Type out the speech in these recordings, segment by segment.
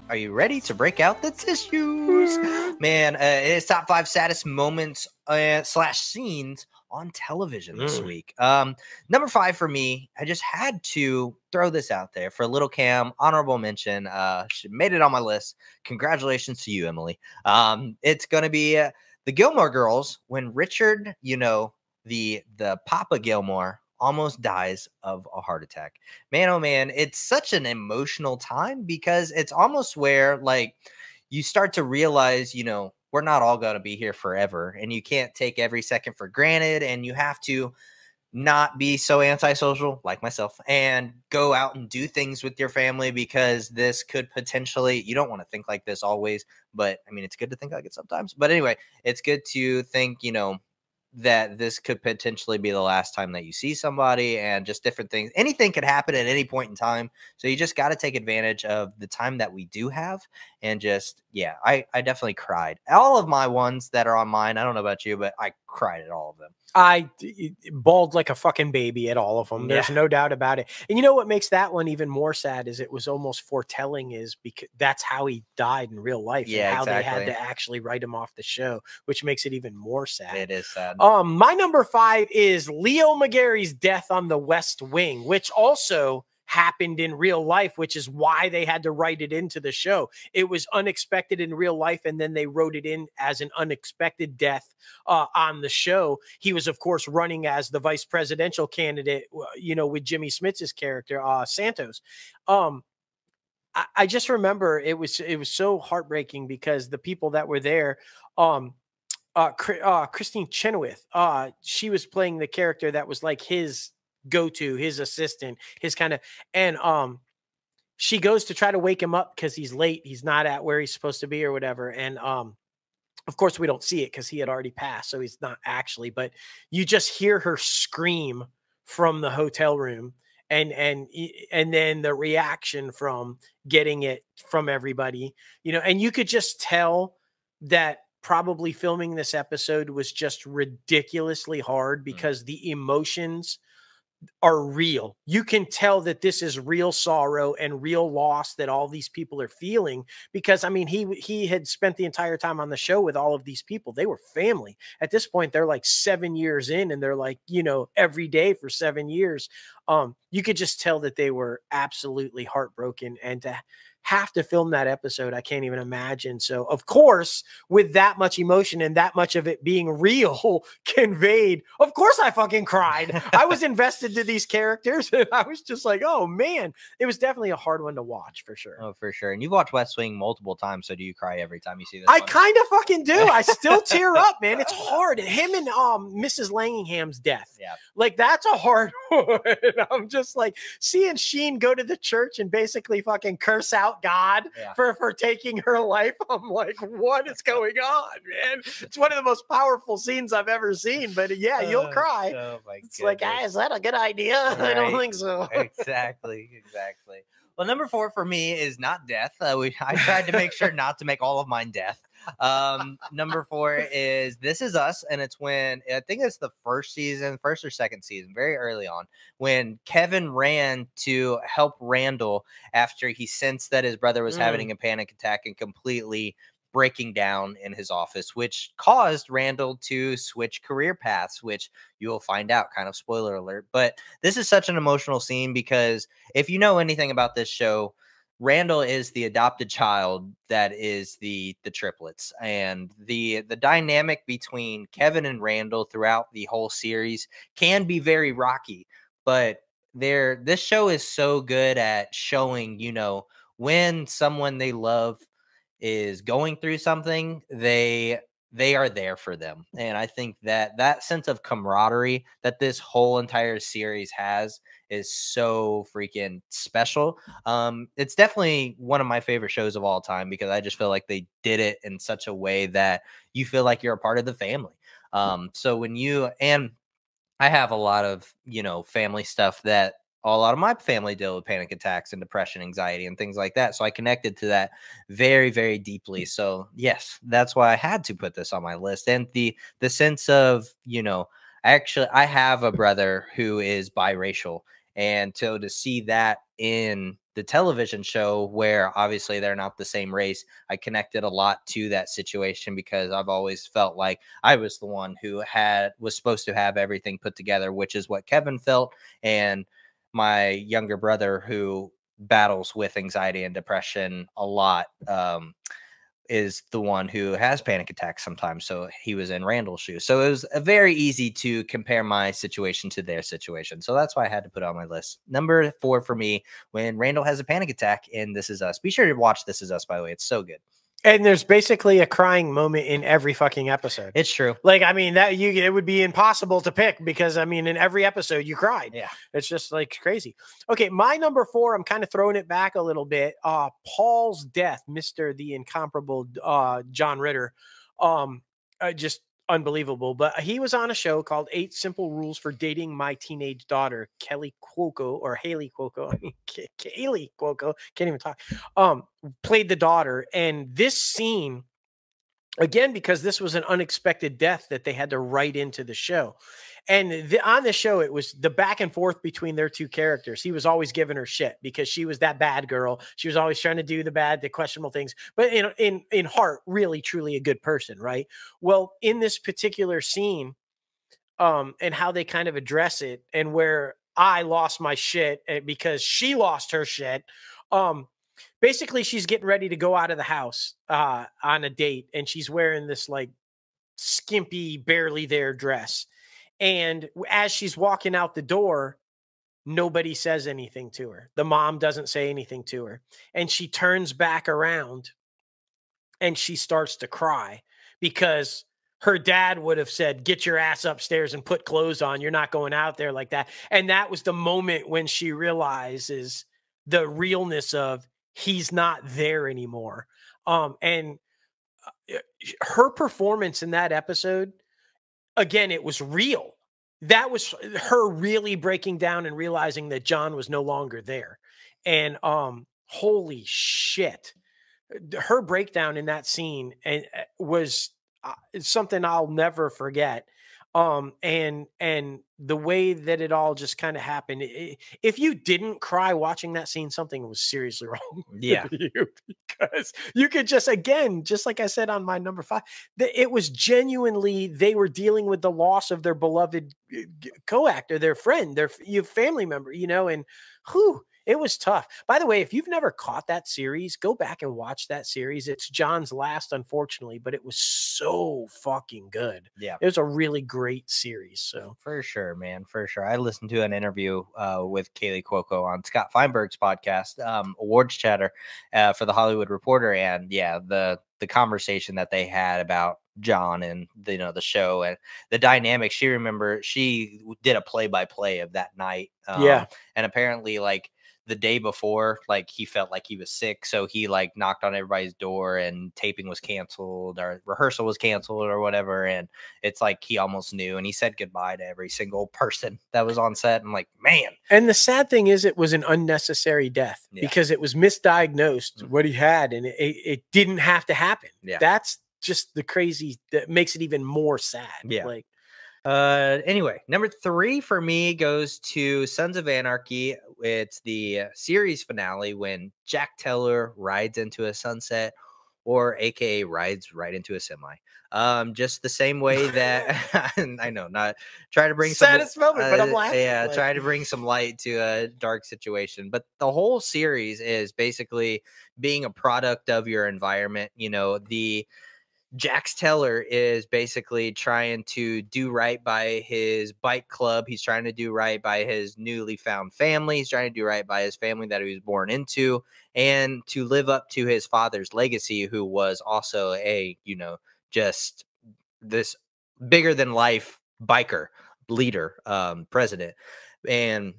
Are you ready to break out the tissues? Man, it is top 5 saddest moments / scenes on television this week. Number 5 for me, I just had to throw this out there for Little Cam. Honorable mention. She made it on my list. Congratulations to you, Emily. It's going to be the Gilmore Girls when Richard, the Papa Gilmore, almost dies of a heart attack. Man, oh man, it's such an emotional time because it's almost where like you start to realize, we're not all going to be here forever and you can't take every second for granted and you have to not be so antisocial like myself and go out and do things with your family because this could potentially, you don't want to think like this always, but I mean, it's good to think like it sometimes. But anyway, it's good to think, that this could potentially be the last time that you see somebody and just different things. Anything could happen at any point in time. So you just got to take advantage of the time that we do have and just, I definitely cried. All of my ones that are on mine, I don't know about you, but I cried at all of them. I bawled like a fucking baby at all of them. There's no doubt about it. And you know what makes that one even more sad is it was almost foretelling is because that's how he died in real life and how they had to actually write him off the show, which makes it even more sad. It is sad. My number 5 is Leo McGarry's death on the West Wing, which also happened in real life, which is why they had to write it into the show. It was unexpected in real life, and then they wrote it in as an unexpected death on the show. He was, of course, running as the vice presidential candidate, with Jimmy Smits's character, Santos. I just remember it was so heartbreaking because the people that were there, Christine Chenoweth, she was playing the character that was like his go-to, his assistant, his kind of, and she goes to try to wake him up because he's late, he's not at where he's supposed to be or whatever, and of course we don't see it because he had already passed, so he's not actually, but you just hear her scream from the hotel room, and then the reaction from getting it from everybody, and you could just tell that probably filming this episode was just ridiculously hard because the emotions are real. You can tell that this is real sorrow and real loss that all these people are feeling because, I mean, he had spent the entire time on the show with all of these people. They were family. At this point, they're like 7 years in and they're like, every day for 7 years. You could just tell that they were absolutely heartbroken, and to have to film that episode, I can't even imagine. So, of course, with that much emotion and that much of it being real conveyed, of course I fucking cried. I was invested to these characters, and I was just like, oh, man. It was definitely a hard one to watch, for sure. Oh, for sure. And you've watched West Wing multiple times, so do you cry every time you see this I kind of fucking do. I still tear up, man. It's hard. Him and Mrs. Langham's death. Yeah. Like, that's a hard one. I'm just like, seeing Sheen go to the church and basically fucking curse out God for taking her life. I'm like, what is going on, man? It's one of the most powerful scenes I've ever seen, but you'll cry. Oh my it's goodness. Like, is that a good idea? Right. I don't think so. Exactly. Well, number 4 for me is not death. I tried to make sure not to make all of mine death. Number 4 is This Is Us, and it's when I think it's the first or second season, very early on, when Kevin ran to help Randall after he sensed that his brother was having a panic attack and completely breaking down in his office, which caused Randall to switch career paths, which you will find out, kind of spoiler alert. But this is such an emotional scene because if you know anything about this show, Randall is the adopted child that is the triplets, and the dynamic between Kevin and Randall throughout the whole series can be very rocky, but this show is so good at showing, when someone they love is going through something, they are there for them. And I think that sense of camaraderie that this whole entire series has is so freaking special. It's definitely one of my favorite shows of all time because I just feel like they did it in such a way that you feel like you're a part of the family. So when I have a lot of, family stuff that a lot of my family deal with panic attacks and depression, anxiety, and things like that. So I connected to that very, very deeply. So yes, that's why I had to put this on my list. And the sense of, I have a brother who is biracial, And so to see that in the television show, where obviously they're not the same race, I connected a lot to that situation because I've always felt like I was the one who was supposed to have everything put together, which is what Kevin felt. And my younger brother, who battles with anxiety and depression a lot, is the one who has panic attacks sometimes. So he was in Randall's shoes. So it was very easy to compare my situation to their situation. So that's why I had to put it on my list. Number 4 for me, when Randall has a panic attack in This Is Us. Be sure to watch This Is Us, by the way. It's so good. And there's basically a crying moment in every fucking episode. It's true. Like, I mean, it would be impossible to pick because, I mean, in every episode you cried. Yeah. It's just like crazy. Okay. My number 4, I'm kind of throwing it back a little bit. Paul's death, Mr. the incomparable John Ritter. Just unbelievable. But he was on a show called 8 Simple Rules for Dating My Teenage Daughter, Kelly Cuoco, or Haley Cuoco. I mean, Haley Cuoco, can't even talk. Played the daughter. And this scene, again, because this was an unexpected death that they had to write into the show. And on the show, it was the back and forth between their two characters. He was always giving her shit because she was that bad girl. She was always trying to do the questionable things, but in heart, really, truly a good person, right? Well, in this particular scene, and how they kind of address it, and where I lost my shit because she lost her shit. Basically, she's getting ready to go out of the house on a date, and she's wearing this like skimpy, barely there dress. And as she's walking out the door, nobody says anything to her. The mom doesn't say anything to her. And she turns back around and she starts to cry because her dad would have said, get your ass upstairs and put clothes on. You're not going out there like that. And that was the moment when she realizes the realness of he's not there anymore. And her performance in that episode, again, it was real. That was her really breaking down and realizing that John was no longer there. And holy shit, her breakdown in that scene was something I'll never forget. And the way that it all just kind of happened. If you didn't cry watching that scene, something was seriously wrong. Yeah. With you, because you could just, again, just like I said on my number 5, it was genuinely, they were dealing with the loss of their beloved co-actor, their friend, their family member, and whew, it was tough. By the way, if you've never caught that series, go back and watch that series. It's John's last, unfortunately, but it was so fucking good. Yeah. It was a really great series. So for sure, man, for sure. I listened to an interview with Kaylee Cuoco on Scott Feinberg's podcast, Awards Chatter, for the Hollywood Reporter. And yeah, the conversation that they had about John and the show and the dynamic. She did a play-by-play of that night. Yeah. And apparently, like, the day before, like, he felt like he was sick, so he like knocked on everybody's door, and taping was canceled or rehearsal was canceled or whatever. And it's like he almost knew, and he said goodbye to every single person that was on set. I'm like, man. And the sad thing is, it was an unnecessary death because it was misdiagnosed what he had, and it didn't have to happen. Yeah. That's just the crazy that makes it even more sad. Yeah. Like, anyway, number 3 for me goes to Sons of Anarchy. It's the series finale when Jack Teller rides into a sunset, or AKA rides right into a semi. Just the same way that I know, not try to bring saddest moment, but I'm laughing. Yeah, try to bring some light to a dark situation. But the whole series is basically being a product of your environment. The Jax Teller is basically trying to do right by his bike club. He's trying to do right by his newly found family. He's trying to do right by his family that he was born into, and to live up to his father's legacy, who was also a, just this bigger than life biker leader, president. And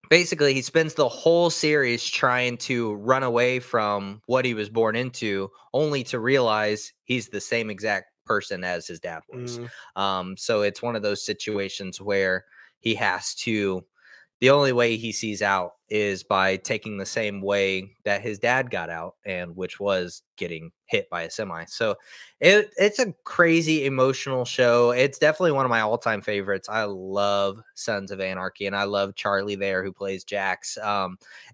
basically, he spends the whole series trying to run away from what he was born into, only to realize he's the same exact person as his dad was. So it's one of those situations where he has to, the only way he sees out is by taking the same way that his dad got out, and which was getting hit by a semi. So it's a crazy emotional show. It's definitely one of my all-time favorites. I love Sons of Anarchy, and I love Charlie there, who plays Jax.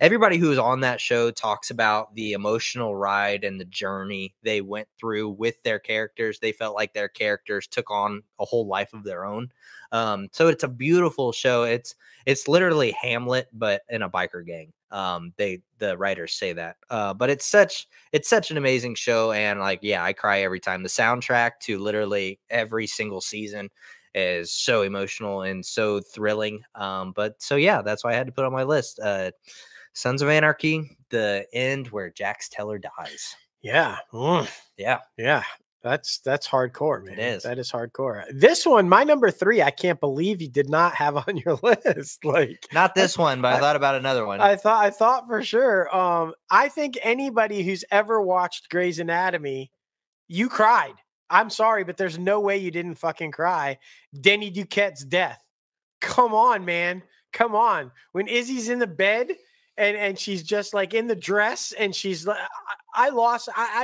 Everybody who's on that show talks about the emotional ride and the journey they went through with their characters. They felt like their characters took on a whole life of their own. So it's a beautiful show. It's literally Hamlet, but in a biker gang. The writers say that. But it's such an amazing show, and like, yeah, I cry every time. The soundtrack to literally every single season is so emotional and so thrilling. But so yeah, that's why I had to put on my list. Sons of Anarchy, the end where Jax Teller dies. Yeah. Yeah. That's hardcore, man. It is. That is hardcore. This one, my number 3, I can't believe you did not have on your list. Like, not this one, but I thought about another one. I thought for sure. I think anybody who's ever watched Grey's Anatomy, you cried. I'm sorry, but there's no way you didn't fucking cry. Denny Duquette's death. Come on, man. Come on. When Izzy's in the bed and she's just like in the dress and she's like,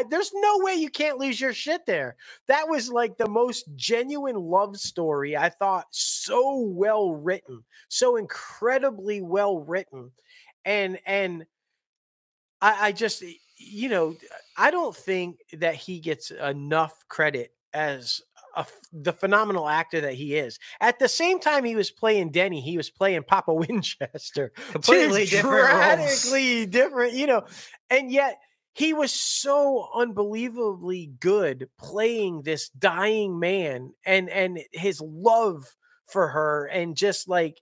there's no way you can't lose your shit there. That was like the most genuine love story. I thought so well written, so incredibly well written. And I just, you know, I don't think that he gets enough credit as the phenomenal actor that he is. At the same time he was playing Denny, he was playing Papa Winchester. Completely radically different, you know, and yet he was so unbelievably good playing this dying man and his love for her, and just like,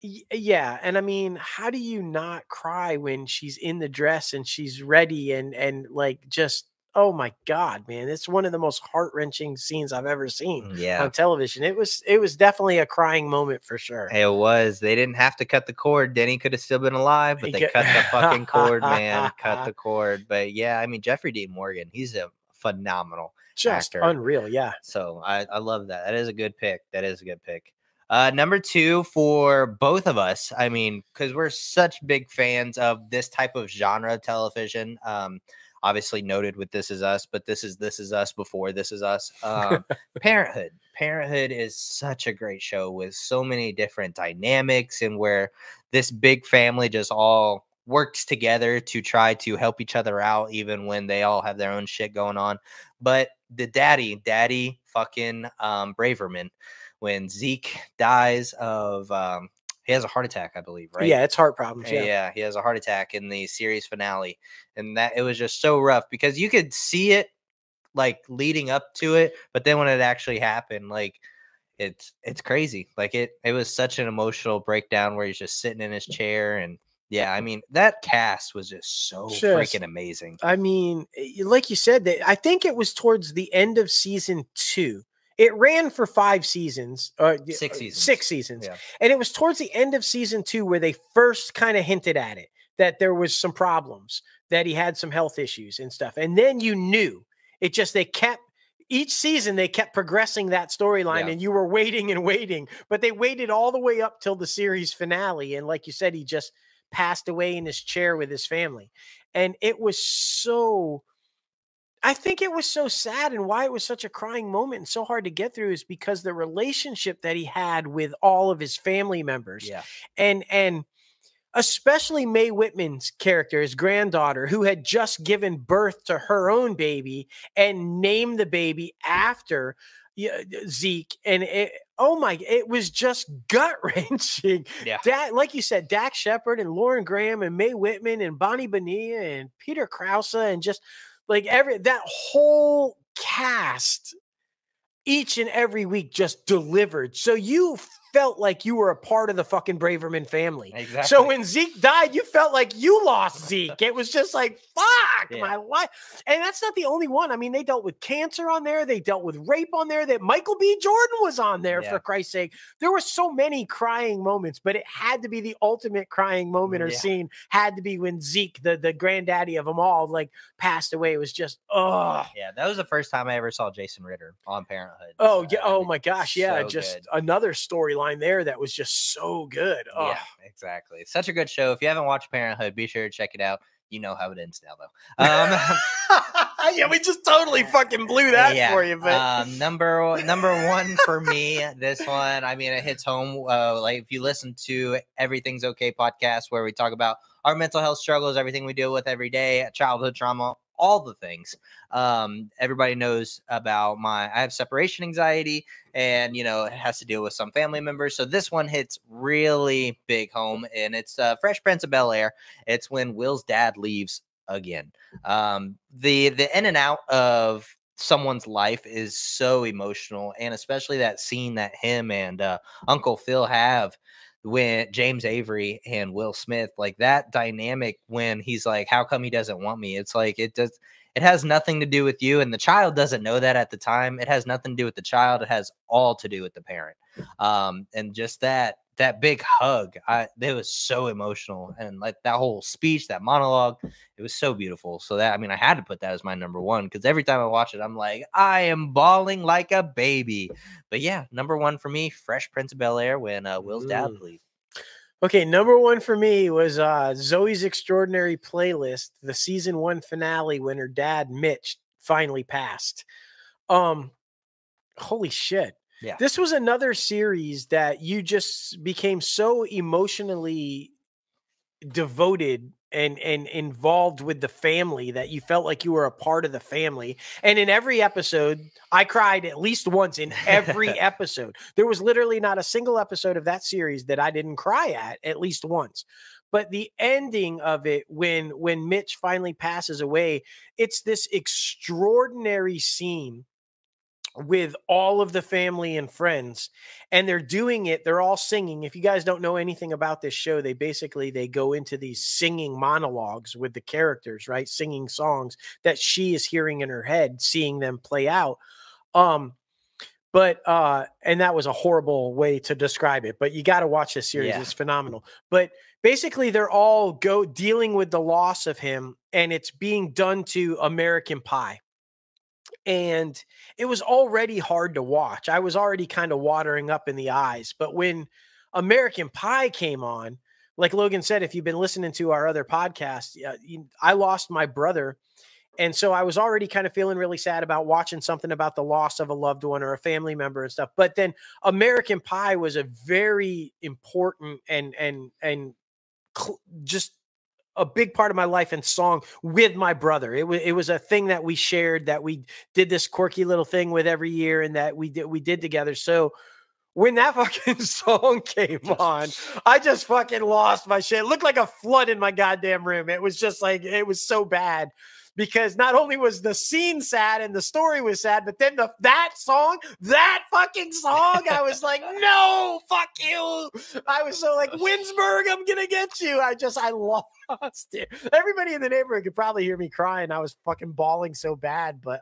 yeah. And I mean, how do you not cry when she's in the dress and she's ready and like, just, oh my God, man. It's one of the most heart-wrenching scenes I've ever seen on television. It was definitely a crying moment for sure. It was. They didn't have to cut the cord. Denny could have still been alive, but they cut the fucking cord, man. Cut the cord. But yeah, I mean, Jeffrey Dean Morgan, he's a phenomenal actor. Unreal, yeah. So I love that. That is a good pick. Number 2 for both of us. I mean, because we're such big fans of this type of genre of television. Obviously noted with This Is Us, but this is Us before This Is Us. Parenthood. Parenthood is such a great show with so many different dynamics, and where this big family just all works together to try to help each other out, even when they all have their own shit going on. But the daddy fucking Braverman, when Zeke dies of he has a heart attack, I believe, right? Yeah, it's heart problems. Yeah, he has a heart attack in the series finale. And that it was just so rough because you could see it like leading up to it, but then when it actually happened, like it's crazy. Like it was such an emotional breakdown where he's just sitting in his chair. And yeah, I mean, that cast was just so freaking amazing. I mean, like you said, that I think it was towards the end of season 2. It ran for 5 seasons, 6 seasons. 6 seasons. Yeah. And it was towards the end of season 2 where they first kind of hinted at it, that there was some problems, that he had some health issues and stuff. And then you knew it just, each season they kept progressing that storyline, and you were waiting and waiting, but they waited all the way up till the series finale. And like you said, he just passed away in his chair with his family. And it was so, I think it was so sad, and why it was such a crying moment and so hard to get through is because the relationship that he had with all of his family members. Yeah. And especially Mae Whitman's character, his granddaughter, who had just given birth to her own baby and named the baby after Zeke. And it was just gut wrenching. Yeah. Like you said, Dax Shepard and Lauren Graham and Mae Whitman and Bonnie Bonilla and Peter Krause, and just like that whole cast each and every week just delivered. So you felt like you were a part of the fucking Braverman family. Exactly. So when Zeke died, you felt like you lost Zeke. It was just like, fuck my life. And that's not the only one. I mean, they dealt with cancer on there. They dealt with rape on there. That Michael B. Jordan was on there, for Christ's sake. There were so many crying moments, but it had to be the ultimate crying moment or scene had to be when Zeke, the granddaddy of them all, like passed away. It was just, Yeah, that was the first time I ever saw Jason Ritter on Parenthood. Oh, yeah. Oh my gosh. Yeah. So just good. another storyline storyline there that was just so good. Oh. Yeah, exactly. Such a good show. If you haven't watched Parenthood, be sure to check it out. You know how it ends now, though. Yeah, we just totally fucking blew that for you. But number one for me, this one, I mean, it hits home. Like if you listen to Everything's Okay podcast, where we talk about our mental health struggles, everything we deal with every day, childhood trauma, all the things. Everybody knows about I have separation anxiety, and it has to deal with some family members. So this one hits really big home, and it's Fresh Prince of Bel-Air. It's when Will's dad leaves again. The in and out of someone's life is so emotional, and especially that scene that him and Uncle Phil have when James Avery and Will Smith, like that dynamic when he's like, how come he doesn't want me? It's like, it has nothing to do with you. And the child doesn't know that at the time. It has nothing to do with the child. It has all to do with the parent. And just that big hug, it was so emotional. And like that whole speech, that monologue, it was so beautiful. So that, I mean, I had to put that as my number one, because every time I watch it, I'm like, I am bawling like a baby. But yeah, number one for me, Fresh Prince of Bel-Air, when Will's dad leaves. Okay, number one for me was Zoe's Extraordinary Playlist, the season 1 finale when her dad Mitch finally passed. Holy shit. Yeah. This was another series that you just became so emotionally devoted and involved with the family that you felt like you were a part of the family. And in every episode, I cried at least once in every episode. There was literally not a single episode of that series that I didn't cry at least once. But the ending of it, when Mitch finally passes away, it's this extraordinary scene with all of the family and friends, and they're doing it. They're all singing. If you guys don't know anything about this show, they go into these singing monologues with the characters, right? Singing songs that she is hearing in her head, seeing them play out. And that was a horrible way to describe it, but you got to watch this series. Yeah. It's phenomenal. But basically they're all dealing with the loss of him, and it's being done to American Pie. And it was already hard to watch. I was already kind of watering up in the eyes. But when American Pie came on, like Logan said, if you've been listening to our other podcast, I lost my brother. And so I was already kind of feeling really sad about watching something about the loss of a loved one or a family member and stuff. But then American Pie was a very important and just a big part of my life and song with my brother. It was a thing that we shared, that we did this quirky little thing with every year, and that we did together. So when that fucking song came on, I just fucking lost my shit. It looked like a flood in my goddamn room. It was just like, it was so bad, because not only was the scene sad and the story was sad, but then that fucking song, I was like, no, fuck you. I was so like, Winsburg, I'm gonna get you. I lost it. Everybody in the neighborhood could probably hear me crying. I was fucking bawling so bad, but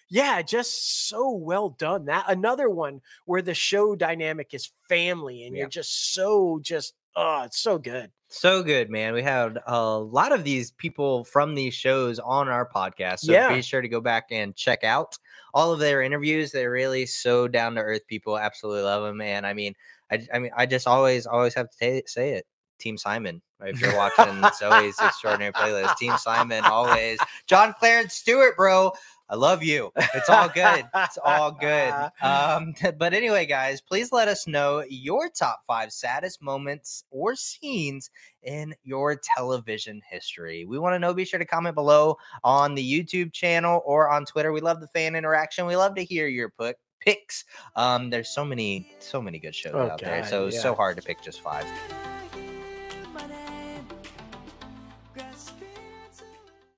yeah, just so well done. That another one where the show dynamic is family, and you're just it's so good. So good, man. We had a lot of these people from these shows on our podcast. So be sure to go back and check out all of their interviews. They're really so down to earth people. Absolutely love them. And I mean, I just always have to say it. Team Simon, right? If you're watching Zoe's Extraordinary Playlist, Team Simon always. John Clarence Stewart, bro. I love you. It's all good. It's all good. But anyway, guys, please let us know your top 5 saddest moments or scenes in your television history. We want to know. Be sure to comment below on the YouTube channel or on Twitter. We love the fan interaction. We love to hear your picks. There's so many good shows out there. So hard to pick just 5.